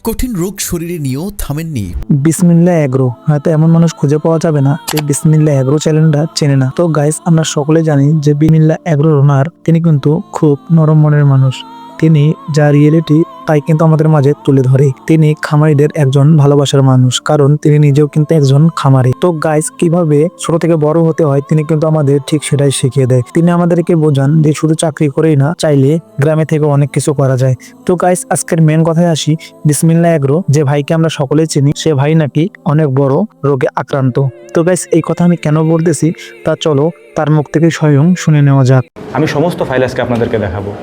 কঠিন রোগ শরীরে নিয়েও থামেননি। বিসমিল্লাহ এগ্রো হয়তো এমন মানুষ খুঁজে পাওয়া যাবে না যে বিসমিল্লাহ এগ্রো চ্যানেলটা চেনে না। তো গাইস, আমরা সকলে জানি যে বিসমিল্লাহ এগ্রোর ওনার তিনি কিন্তু খুব নরম মনের মানুষ। তিনি যা রিয়েলিটি তাই কিন্তু আমাদের মাঝে তুলে ধরে। তিনি খামারিদের একজন ভালোবাসার মানুষ, কারণ তিনি নিজেও কিন্তু একজন খামারি। তো গাইস, কিভাবে ছোট থেকে বড় হতে হয় তিনি কিন্তু আমাদের ঠিক সেটাই শিখিয়ে দেয়। তিনি আমাদেরকে বোঝান যে শুধু চাকরি করেই না, চাইলে গ্রামে থেকে অনেক কিছু করা যায়। তো গাইস, আজকের মেন কথায় আসি। বিসমিল্লাহ এগ্রো যে ভাইকে আমরা সকলেই চিনি, সে ভাই নাকি অনেক বড় রোগে আক্রান্ত। তো গাইস, এই কথা আমি কেন বলতেছি তা চলো তার মুখ থেকে স্বয়ং শুনে নেওয়া যাক। আমি সমস্ত ফাইল আজকে আপনাদেরকে দেখাবো।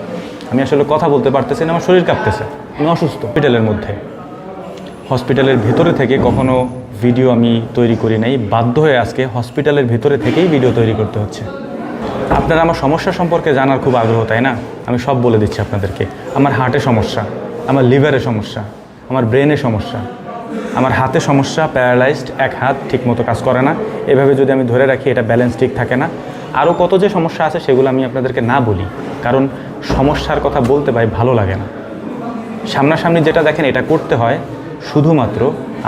আমি আসলে কথা বলতে পারতেছি না, আমার শরীর কাঁপতেছে, আমি অসুস্থ। হসপিটালের ভেতরে থেকে কখনো ভিডিও আমি তৈরি করি নাই, বাধ্য হয়ে আজকে হসপিটালের ভেতরে থেকেই ভিডিও তৈরি করতে হচ্ছে। আপনারা আমার সমস্যা সম্পর্কে জানার খুব আগ্রহ, তাই না? আমি সব বলে দিচ্ছি আপনাদেরকে। আমার হার্টে সমস্যা, আমার লিভারে সমস্যা, আমার ব্রেনে সমস্যা, আমার হাতে সমস্যা, প্যারালাইজড, এক হাত ঠিকমতো কাজ করে না, এভাবে যদি আমি ধরে রাখি এটা ব্যালেন্স ঠিক থাকে না। আরও কত যে সমস্যা আছে সেগুলো আমি আপনাদেরকে না বলি, কারণ সমস্যার কথা বলতে ভাই ভালো লাগে না। সামনাসামনি যেটা দেখেন এটা করতে হয় শুধুমাত্র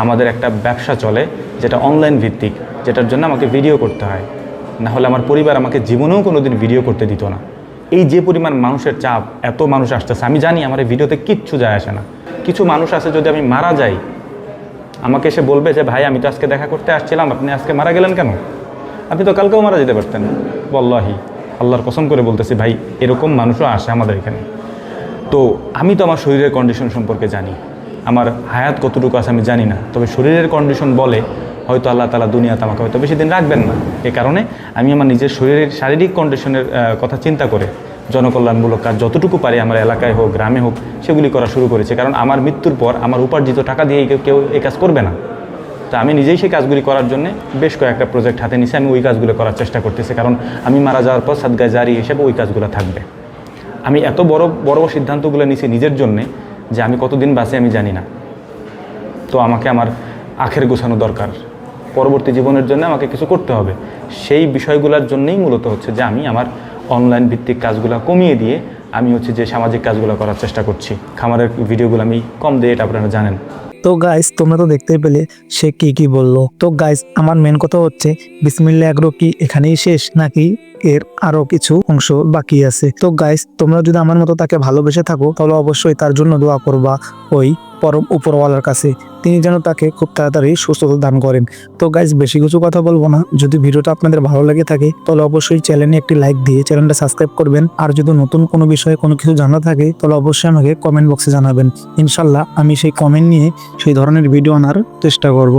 আমাদের একটা ব্যবসা চলে, যেটা অনলাইন ভিত্তিক, যেটার জন্য আমাকে ভিডিও করতে হয়। না হলে আমার পরিবার আমাকে জীবনেও কোনো দিন ভিডিও করতে দিত না। এই যে পরিমাণ মানুষের চাপ, এত মানুষ আসতেছে, আমি জানি আমার এই ভিডিওতে কিচ্ছু যায় আসে না। কিছু মানুষ আছে, যদি আমি মারা যাই আমাকে এসে বলবে যে ভাই আমি তো আজকে দেখা করতে আসছিলাম, আপনি আজকে মারা গেলেন কেন? আপনি তো কালকেও মারা যেতে পারতেন। ওয়াল্লাহি, আল্লাহর কসম করে বলতেছি ভাই, এরকম মানুষও আসে আমাদের এখানে। তো আমি তো আমার শরীরের কন্ডিশন সম্পর্কে জানি, আমার হায়াত কতটুকু আছে আমি জানি না, তবে শরীরের কন্ডিশন বলে হয়তো আল্লাহ তাআলা দুনিয়াতে আমাকে হয়তো বেশি দিন রাখবেন না। এ কারণে আমি আমার নিজের শরীরের শারীরিক কন্ডিশনের কথা চিন্তা করে জনকল্যাণমূলক কাজ যতটুকু পারি আমার এলাকায় হোক, গ্রামে হোক, সেগুলি করা শুরু করেছে। কারণ আমার মৃত্যুর পর আমার উপার্জিত টাকা দিয়ে কেউ এই কাজ করবে না। তা আমি নিজেই সেই কাজগুলি করার জন্য বেশ কয়েকটা প্রজেক্ট হাতে নিয়েছি। আমি ওই কাজগুলো করার চেষ্টা করতেছি, কারণ আমি মারা যাওয়ার পর সাদগায়ে জারি হিসেবে ওই কাজগুলো থাকবে। আমি এত বড় বড় সিদ্ধান্তগুলো নিয়েছি নিজের জন্যে যে আমি কতদিন বাঁচি আমি জানি না। তো আমাকে আমার আখের গোছানো দরকার, পরবর্তী জীবনের জন্য আমাকে কিছু করতে হবে। সেই বিষয়গুলোর জন্যই মূলত হচ্ছে যে আমি আমার অনলাইন ভিত্তিক কাজগুলো কমিয়ে দিয়ে আমি হচ্ছে যে সামাজিক কাজগুলো করার চেষ্টা করছি। খামারের ভিডিওগুলো আমি কম দিয়ে, এটা আপনারা জানেন। তো গাইস, তোমরা তো দেখতেই পেলে সে কি বললো। তো গাইস, আমার মেন কথা হচ্ছে বিসমিল্লাহ এগ্রো কি এখানেই শেষ, নাকি এর আরো কিছু অংশ বাকি আছে? তো গাইস, তোমরা যদি আমার মতো তাকে ভালোবেসে থাকো তাহলে অবশ্যই তার জন্য দোয়া করবা ওই পরম উপরওয়ালার কাছে, তিনি যেন তাকে খুব তাড়াতাড়ি সুস্থতা দান করেন। তো গাইস, বেশি কিছু কথা বলবো না। যদি ভিডিওটা আপনাদের ভালো লেগে থাকে তাহলে অবশ্যই চ্যানেলে একটি লাইক দিয়ে চ্যানেলটা সাবস্ক্রাইব করবেন। আর যদি নতুন কোনো বিষয়ে কোনো কিছু জানা থাকে তাহলে অবশ্যই আমাকে কমেন্ট বক্সে জানাবেন। ইনশাল্লাহ আমি সেই কমেন্ট নিয়ে সেই ধরনের ভিডিও আনার চেষ্টা করব।